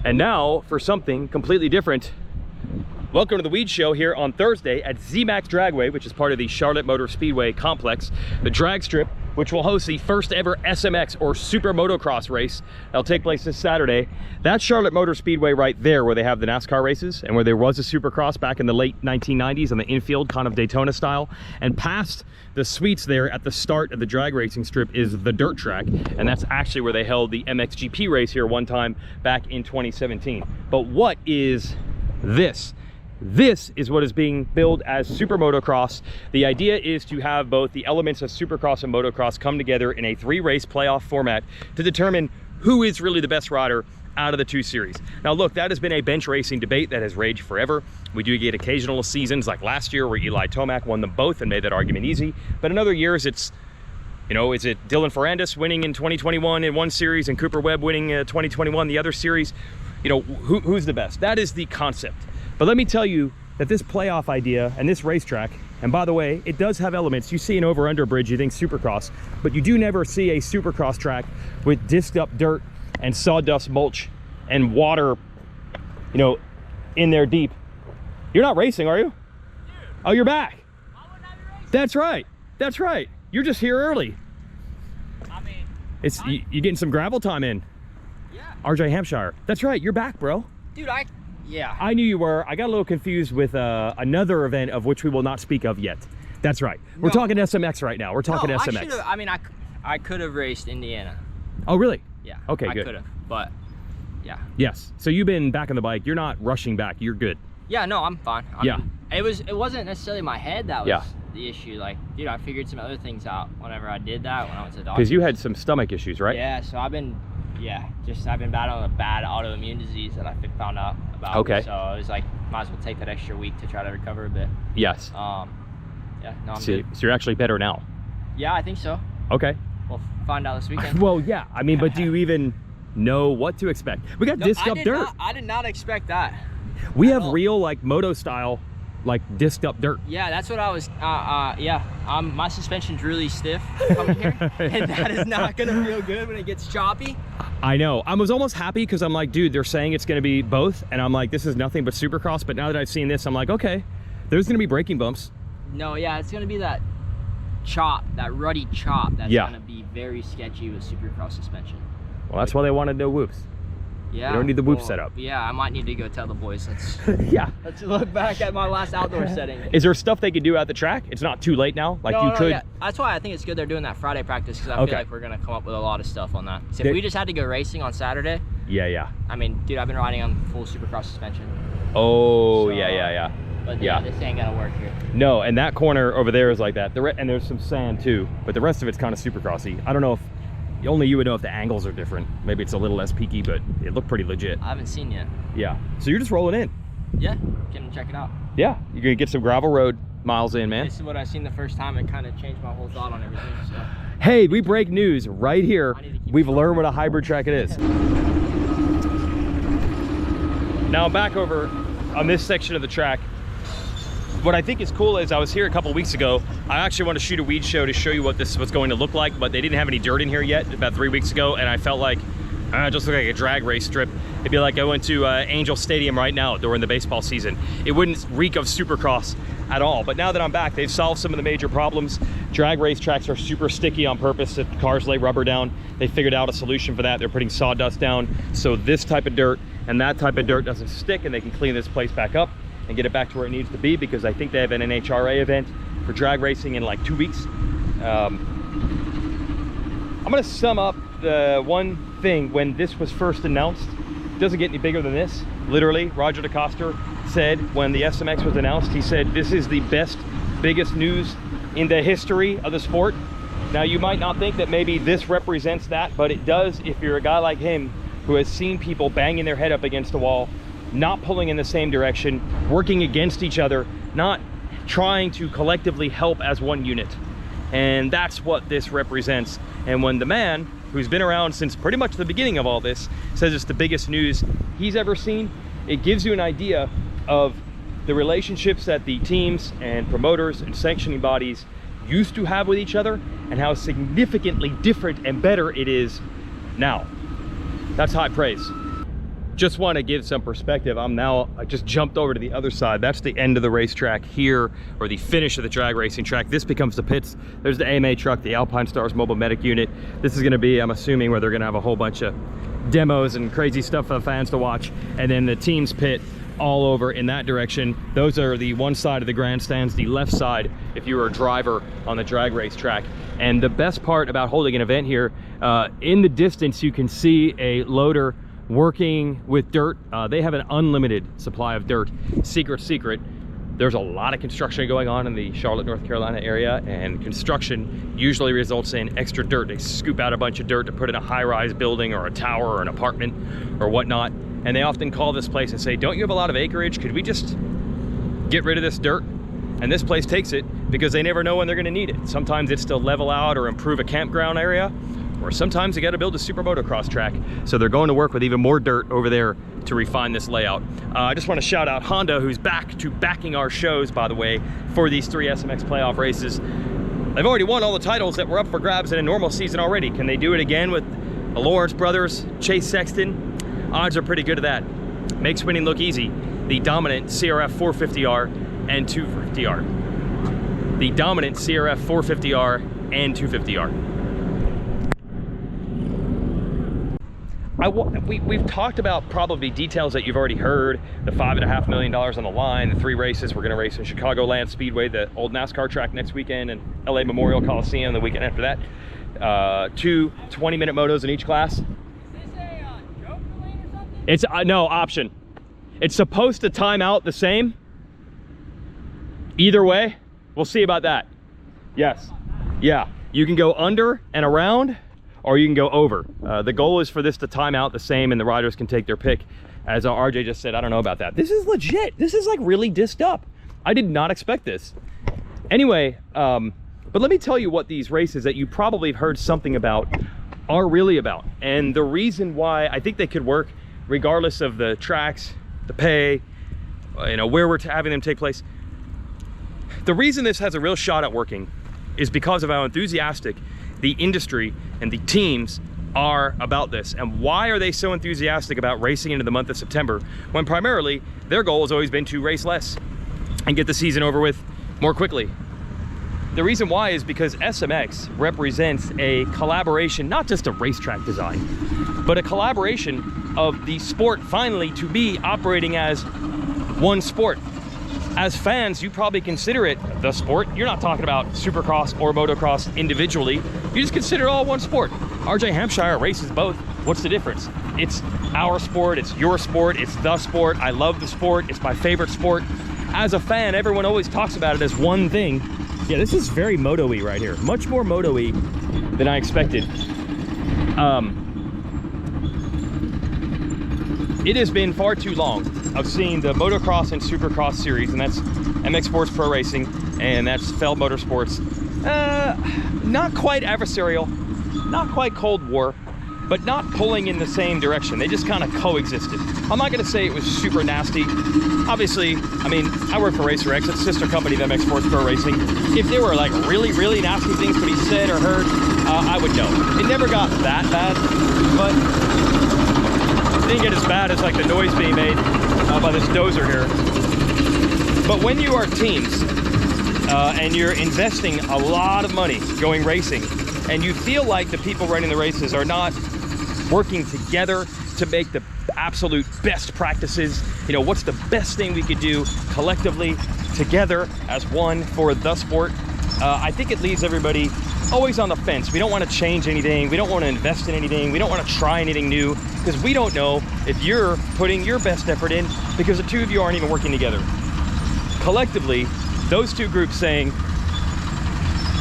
And now for something completely different. Welcome to the Weege Show here on Thursday at ZMax Dragway, which is part of the Charlotte Motor Speedway complex. The drag strip, which will host the first ever SMX or SuperMotocross race. That'll take place this Saturday. That's Charlotte Motor Speedway right there, where they have the NASCAR races and where there was a Supercross back in the late 1990s on the infield, kind of Daytona style. And past the suites there at the start of the drag racing strip is the dirt track. And that's actually where they held the MXGP race here one time back in 2017. But what is this? This is what is being billed as SuperMotocross. The idea is to have both the elements of Supercross and Motocross come together in a 3-race playoff format to determine who is really the best rider out of the two series. Now look, that has been a bench racing debate that has raged forever. We do get occasional seasons like last year where Eli Tomac won them both and made that argument easy. But in other years, it's, you know, is it Dylan Ferrandis winning in 2021 in one series and Cooper Webb winning 2021 the other series? You know, who's the best? That is the concept. But let me tell you that this playoff idea and this racetrack, and by the way, it does have elements. You see an over-under bridge, you think Supercross, but you do never see a Supercross track with disced up dirt and sawdust mulch and water, you know, in there deep. You're not racing, are you? Dude. Oh, you're back. Why wouldn't I be racing? That's right. That's right. You're just here early. I mean, it's you getting some gravel time in. Yeah. RJ Hampshire. That's right. You're back, bro. Dude, yeah. I knew you were. I got a little confused with another event of which we will not speak of yet. That's right. We're talking SMX right now. We're talking SMX. I could have raced Indiana. Oh, really? Yeah. Okay, good. I could have, but yeah. Yes. So you've been back on the bike. You're not rushing back. You're good. Yeah, no, I'm fine. It wasn't necessarily my head that was the issue. Like, dude, I figured some other things out whenever I did that when I went to the doctor. Because you had some stomach issues, right? Yeah, so I've been battling a bad autoimmune disease that I found out about. Okay. So I was like, might as well take that extra week to try to recover a bit. Yes. Yeah, no, I'm good. So you're actually better now? Yeah, I think so. Okay. We'll find out this weekend. Well, yeah. I mean, but do you even know what to expect? We got disc up dirt. I did not expect that. We have real, like, moto style, like, disced up dirt. Yeah, that's what I was, my suspension's really stiff coming here, and that is not gonna feel good when it gets choppy. I know. I was almost happy because I'm like, dude, they're saying it's gonna be both, and I'm like, this is nothing but Supercross, but now that I've seen this, I'm like, okay, there's gonna be braking bumps. No, yeah, it's gonna be that chop, that ruddy chop that's gonna be very sketchy with Supercross suspension. Well, that's why they wanted no whoops. Yeah, you don't need the whoop setup. Yeah, I might need to go tell the boys. Let's let's look back at my last outdoor setting. Is there stuff they could do at the track? It's not too late now. Like you could. Yeah. That's why I think it's good they're doing that Friday practice, because I feel like we're gonna come up with a lot of stuff on that. So if we just had to go racing on Saturday. Yeah. I mean, dude, I've been riding on full Supercross suspension. Oh, so, yeah. But this ain't gonna work here. No, and that corner over there is like that. And there's some sand too, but the rest of it's kind of Supercrossy. I don't know if. Only you would know if the angles are different. Maybe it's a little less peaky, but it looked pretty legit. I haven't seen yet. Yeah. So you're just rolling in. Yeah. Can check it out. Yeah. You're gonna get some gravel road miles in, man. This is what I seen the first time. It kind of changed my whole thought on everything. So. Hey, we break news right here. We've learned what a hybrid track it is. Now I'm back over on this section of the track. What I think is cool is I was here a couple weeks ago. I actually want to shoot a Weege show to show you what this was going to look like, but they didn't have any dirt in here yet about 3 weeks ago, and I felt like it just looked like a drag race strip. It'd be like I went to Angel Stadium right now during the baseball season. It wouldn't reek of Supercross at all. But now that I'm back, they've solved some of the major problems. Drag race tracks are super sticky on purpose if cars lay rubber down. They figured out a solution for that. They're putting sawdust down so this type of dirt and that type of dirt doesn't stick, and they can clean this place back up and get it back to where it needs to be, because I think they have an NHRA event for drag racing in like 2 weeks. I'm gonna sum up the one thing when this was first announced. It doesn't get any bigger than this. Literally, Roger DeCoster said when the SMX was announced, he said, this is the best, biggest news in the history of the sport. Now you might not think that maybe this represents that, but it does if you're a guy like him who has seen people banging their head up against a wall, not pulling in the same direction, working against each other, not trying to collectively help as one unit. And that's what this represents. And when the man who's been around since pretty much the beginning of all this says it's the biggest news he's ever seen, it gives you an idea of the relationships that the teams and promoters and sanctioning bodies used to have with each other and how significantly different and better it is now. That's high praise. just want to give some perspective. I just jumped over to the other side. That's the end of the racetrack here, or the finish of the drag racing track. This becomes the pits. There's the AMA truck, the Alpine Stars mobile medic unit. This is going to be, I'm assuming, where they're going to have a whole bunch of demos and crazy stuff for the fans to watch. And then the team's pit all over in that direction. Those are the one side of the grandstands, the left side if you were a driver on the drag race track. And the best part about holding an event here, in the distance you can see a loader working with dirt. They have an unlimited supply of dirt. Secret, there's a lot of construction going on in the Charlotte, North Carolina area, and construction usually results in extra dirt. They scoop out a bunch of dirt to put in a high-rise building or a tower or an apartment or whatnot. And they often call this place and say, don't you have a lot of acreage? Could we just get rid of this dirt? And this place takes it because they never know when they're going to need it. Sometimes it's to level out or improve a campground area, or sometimes they got to build a SuperMotocross track. So they're going to work with even more dirt over there to refine this layout. I just want to shout out Honda, who's back to backing our shows, by the way, for these 3 SMX playoff races. They've already won all the titles that were up for grabs in a normal season already. Can they do it again with the Lawrence brothers, Chase Sexton? Odds are pretty good at that. Makes winning look easy. The dominant CRF450R and 250R. The dominant CRF450R and 250R. We've talked about probably details that you've already heard. The $5.5 million on the line, the 3 races. We're going to race in Chicagoland Speedway, the old NASCAR track next weekend, and LA Memorial Coliseum the weekend after that. 2 20-minute motos in each class. Is this a joke lane or something? It's no, option. It's supposed to time out the same. Either way, we'll see about that. Yes. Yeah, you can go under and around, or you can go over. The goal is for this to time out the same and the riders can take their pick. As RJ just said, I don't know about that. This is legit. This is like really dissed up. I did not expect this. Anyway, but let me tell you what these races that you probably have heard something about are really about. And the reason why I think they could work regardless of the tracks, the pay, you know, where we're having them take place. The reason this has a real shot at working is because of how enthusiastic the industry and the teams are about this. And why are they so enthusiastic about racing into the month of September when primarily their goal has always been to race less and get the season over with more quickly? The reason why is because SMX represents a collaboration, not just a racetrack design, but a collaboration of the sport finally to be operating as one sport. As fans, you probably consider it the sport. You're not talking about Supercross or Motocross individually. You just consider it all one sport. RJ Hampshire races both. What's the difference? It's our sport, it's your sport, it's the sport. I love the sport, it's my favorite sport. As a fan, everyone always talks about it as one thing. Yeah, this is very moto-y right here. Much more moto-y than I expected. It has been far too long of seeing the Motocross and Supercross series, and that's MX Sports Pro Racing, and that's Feld Motorsports. Not quite adversarial, not quite Cold War, but not pulling in the same direction. They just kind of coexisted. I'm not gonna say it was super nasty. Obviously, I mean, I work for Racer X, it's a sister company of MX Sports Pro Racing. If there were like really, really nasty things to be said or heard, I would know. It never got that bad, but it didn't get as bad as like the noise being made by this dozer here. But when you are teams and you're investing a lot of money going racing, and you feel like the people running the races are not working together to make the absolute best practices, you know, what's the best thing we could do collectively together as one for the sport, I think it leaves everybody always on the fence. We don't want to change anything. We don't want to invest in anything. We don't want to try anything new because we don't know if you're putting your best effort in because the two of you aren't even working together. Collectively, those two groups saying,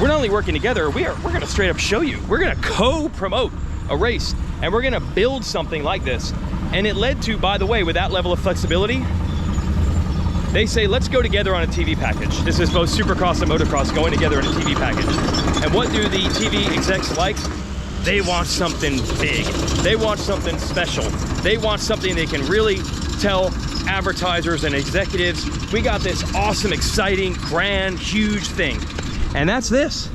we're not only working together, we're going to straight up show you. We're going to co-promote a race and we're going to build something like this. And it led to, by the way, with that level of flexibility, they say, let's go together on a TV package. This is both Supercross and Motocross going together in a TV package. And what do the TV execs like? They want something big. They want something special. They want something they can really tell advertisers and executives, we got this awesome, exciting, grand, huge thing. And that's this.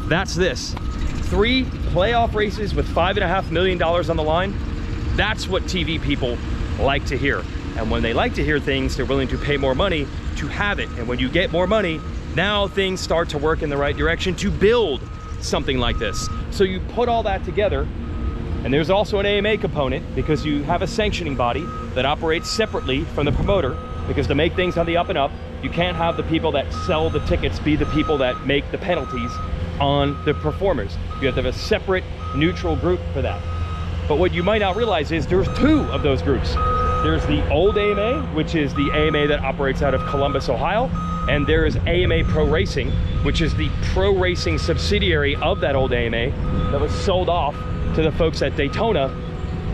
That's this. 3 playoff races with $5.5 million on the line. That's what TV people like to hear. And when they like to hear things, they're willing to pay more money to have it. And when you get more money, now things start to work in the right direction to build something like this. So you put all that together, and there's also an AMA component because you have a sanctioning body that operates separately from the promoter, because to make things on the up and up, you can't have the people that sell the tickets be the people that make the penalties on the performers. You have to have a separate neutral group for that. But what you might not realize is there's two of those groups. There's the old AMA, which is the AMA that operates out of Columbus, Ohio, and there is AMA Pro Racing, which is the pro racing subsidiary of that old AMA that was sold off to the folks at Daytona,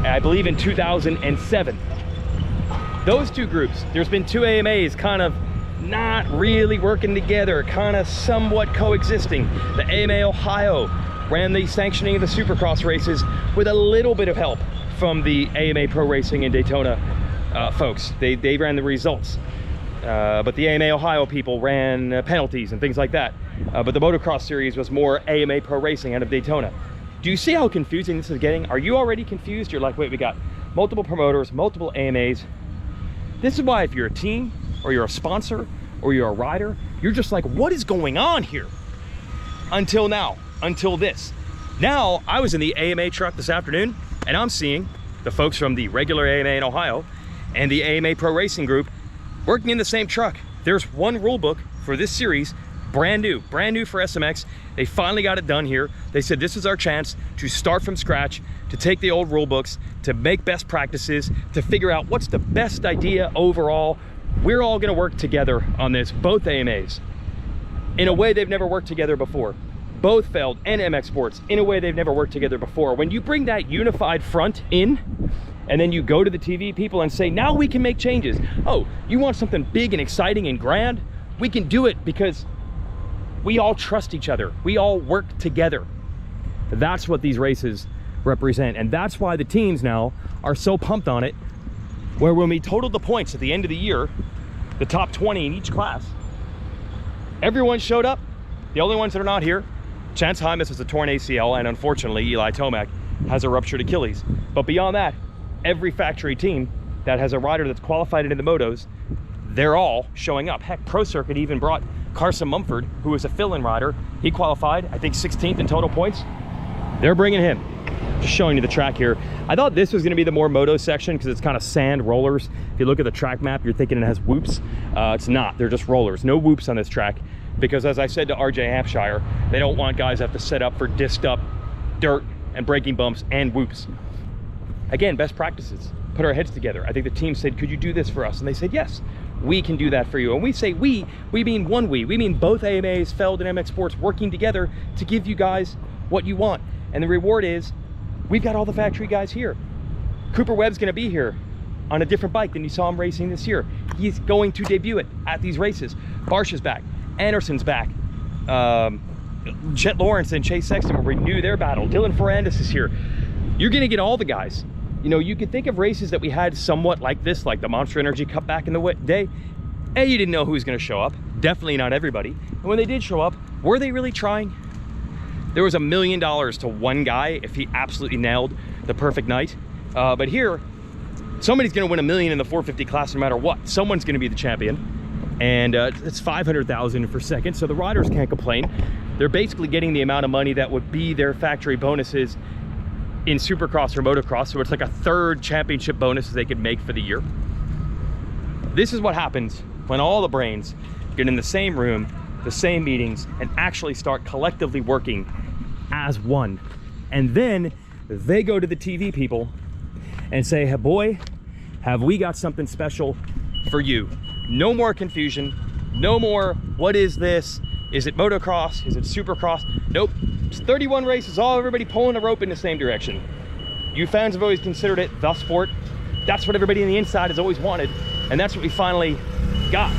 I believe in 2007. Those two groups, there's been two AMAs kind of not really working together, kind of somewhat coexisting. The AMA Ohio ran the sanctioning of the Supercross races with a little bit of help from the AMA Pro Racing and Daytona folks. They ran the results. But the AMA Ohio people ran penalties and things like that. But the motocross series was more AMA Pro Racing out of Daytona. Do you see how confusing this is getting? Are you already confused? You're like, wait, we got multiple promoters, multiple AMAs. This is why if you're a team or you're a sponsor or you're a rider, you're just like, what is going on here? Until now, until this. Now, I was in the AMA truck this afternoon and I'm seeing the folks from the regular AMA in Ohio and the AMA Pro Racing Group working in the same truck. There's one rule book for this series, brand new for SMX. They finally got it done here. They said this is our chance to start from scratch, to take the old rule books, to make best practices, to figure out what's the best idea overall. We're all gonna work together on this, both AMAs, in a way they've never worked together before. Both Feld and MX Sports, in a way they've never worked together before. When you bring that unified front in, and then you go to the TV people and say, now we can make changes. Oh, you want something big and exciting and grand? We can do it because we all trust each other. We all work together. That's what these races represent. And that's why the teams now are so pumped on it, where when we totaled the points at the end of the year, the top 20 in each class, everyone showed up. The only ones that are not here, Chance Hymas has a torn ACL, and unfortunately, Eli Tomac has a ruptured Achilles. But beyond that, every factory team that has a rider that's qualified into the motos, they're all showing up. Heck, Pro Circuit even brought Carson Mumford, who was a fill-in rider. He qualified, I think 16th in total points. They're bringing him. Just showing you the track here. I thought this was gonna be the more moto section because it's kind of sand rollers. If you look at the track map, you're thinking it has whoops. It's not, they're just rollers. No whoops on this track because, as I said to RJ Hampshire, they don't want guys to have to set up for disced up dirt and braking bumps and whoops. Again, best practices, put our heads together. I think the team said, could you do this for us? And they said, yes, we can do that for you. And we say we mean one we mean both AMAs, Feld and MX Sports working together to give you guys what you want. And the reward is, we've got all the factory guys here. Cooper Webb's gonna be here on a different bike than you saw him racing this year. He's going to debut it at these races. Barsh is back, Anderson's back. Jett Lawrence and Chase Sexton will renew their battle. Dylan Ferrandis is here. You're gonna get all the guys. You know, you could think of races that we had somewhat like this, like the Monster Energy Cup back in the day. A, you didn't know who was gonna show up. Definitely not everybody. And when they did show up, were they really trying? There was $1 million to one guy if he absolutely nailed the perfect night. But here, somebody's gonna win $1 million in the 450 class no matter what. Someone's gonna be the champion. And it's $500,000 for second, so the riders can't complain. They're basically getting the amount of money that would be their factory bonuses in Supercross or Motocross, so it's like a third championship bonus they could make for the year. This is what happens when all the brains get in the same room, the same meetings, and actually start collectively working as one. And then they go to the TV people and say, hey, boy, have we got something special for you. No more confusion, no more, what is this? Is it motocross? Is it Supercross? Nope. It's 31 races, all everybody pulling the rope in the same direction. You fans have always considered it the sport. That's what everybody on the inside has always wanted, and that's what we finally got.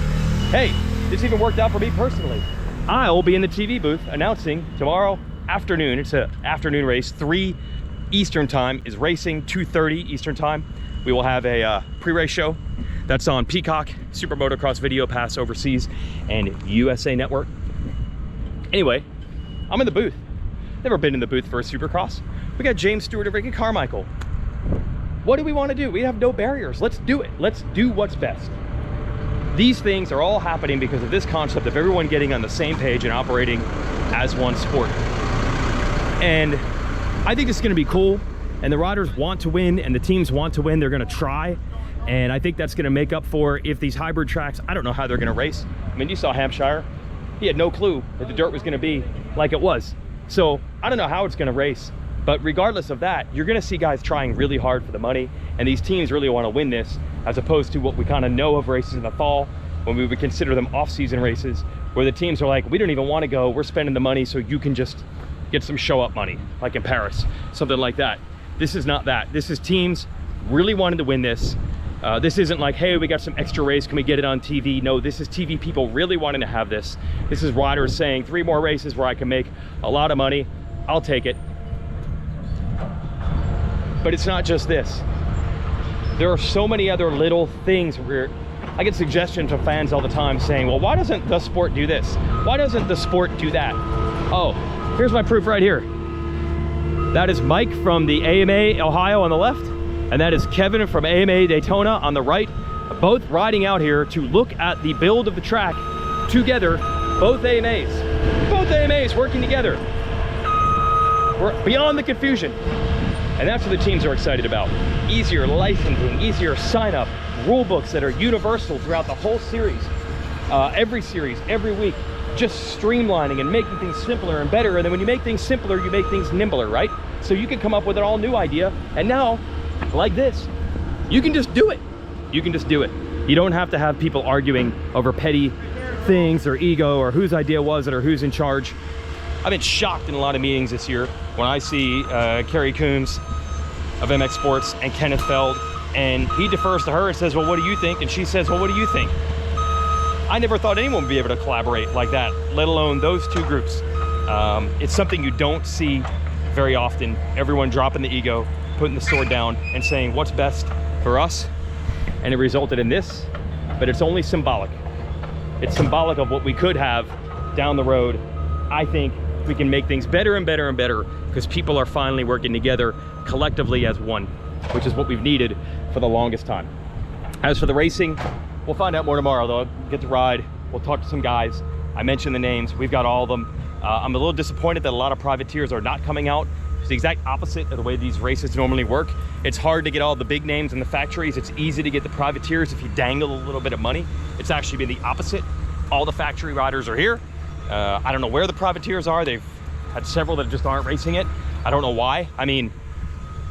Hey, this even worked out for me personally. I'll be in the TV booth announcing tomorrow afternoon. It's an afternoon race. 3 Eastern time is racing, 2:30 Eastern time. We will have a pre-race show that's on Peacock, SuperMotocross Video Pass overseas, and USA Network. Anyway, I'm in the booth. Never been in the booth for a Supercross. We got James Stewart and Ricky Carmichael. What do we want to do? We have no barriers. Let's do it. Let's do what's best. These things are all happening because of this concept of everyone getting on the same page and operating as one sport. And I think this is going to be cool, and the riders want to win and the teams want to win. They're going to try, and I think that's going to make up for if these hybrid tracks, I don't know how they're going to race. I mean, you saw Hampshire. He had no clue that the dirt was going to be like it was. So I don't know how it's going to race, but regardless of that, you're going to see guys trying really hard for the money, and these teams really want to win this, as opposed to what we kind of know of races in the fall, when we would consider them off-season races, where the teams are like, we don't even want to go, we're spending the money so you can just get some show-up money, like in Paris, something like that. This is not that. This is teams really wanting to win this. This isn't like, hey, we got some extra race, can we get it on TV? No, this is TV people really wanting to have this. This is riders saying 3 more races where I can make a lot of money, I'll take it. But it's not just this. There are so many other little things where I get suggestions from fans all the time saying, well, why doesn't the sport do this? Why doesn't the sport do that? Oh, here's my proof right here. That is Mike from the AMA Ohio on the left, and that is Kevin from AMA Daytona on the right, both riding out here to look at the build of the track together, both AMAs working together. We're beyond the confusion. And that's what the teams are excited about. Easier licensing, easier sign up, rule books that are universal throughout the whole series, every week, just streamlining and making things simpler and better. And then when you make things simpler, you make things nimbler, right? So you can come up with an all new idea. And now, like this, you can just do it. You can just do it. You don't have to have people arguing over petty things or ego or whose idea was it or who's in charge. I've been shocked in a lot of meetings this year when I see Carrie Coombs of MX Sports and Kenneth Feld, and he defers to her and says, well, what do you think? And she says, well, what do you think? I never thought anyone would be able to collaborate like that, let alone those two groups. It's something you don't see very often. Everyone dropping the ego, putting the sword down and saying what's best for us. And it resulted in this, but it's only symbolic. It's symbolic of what we could have down the road. I think we can make things better and better and better because people are finally working together collectively as one, which is what we've needed for the longest time. As for the racing, we'll find out more tomorrow though. Get to ride, we'll talk to some guys. I mentioned the names, we've got all of them. I'm a little disappointed that a lot of privateers are not coming out. It's the exact opposite of the way these races normally work. It's hard to get all the big names in the factories. It's easy to get the privateers if you dangle a little bit of money. It's actually been the opposite. All the factory riders are here. I don't know where the privateers are. They've had several that just aren't racing it. I don't know why. I mean,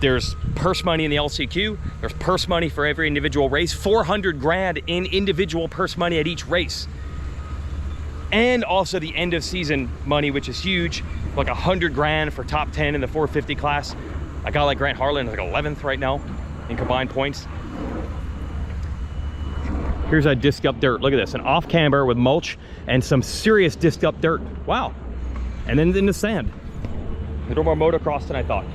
there's purse money in the LCQ. There's purse money for every individual race. 400 grand in individual purse money at each race. And also the end of season money, which is huge, like 100 grand for top 10 in the 450 class. A guy like Grant Harlan is like 11th right now in combined points. Here's a disc up dirt. Look at this, an off camber with mulch and some serious disc up dirt. Wow. And then in the sand. A little more motocross than I thought.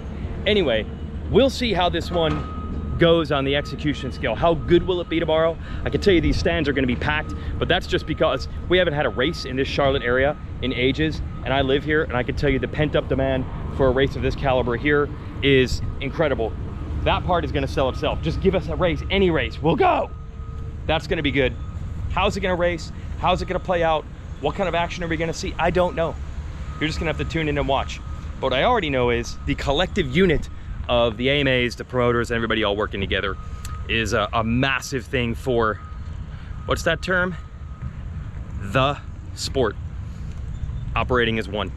Anyway, we'll see how this one goes on the execution scale. How good will it be tomorrow? I can tell you these stands are gonna be packed, but that's just because we haven't had a race in this Charlotte area in ages, and I live here, and I can tell you the pent-up demand for a race of this caliber here is incredible. That part is gonna sell itself. Just give us a race, any race, we'll go. That's gonna be good. How's it gonna race? How's it gonna play out? What kind of action are we gonna see? I don't know. You're just gonna have to tune in and watch. But what I already know is the collective unit of the AMAs, the promoters, and everybody all working together is a massive thing for, what's that term? The sport. Operating as one.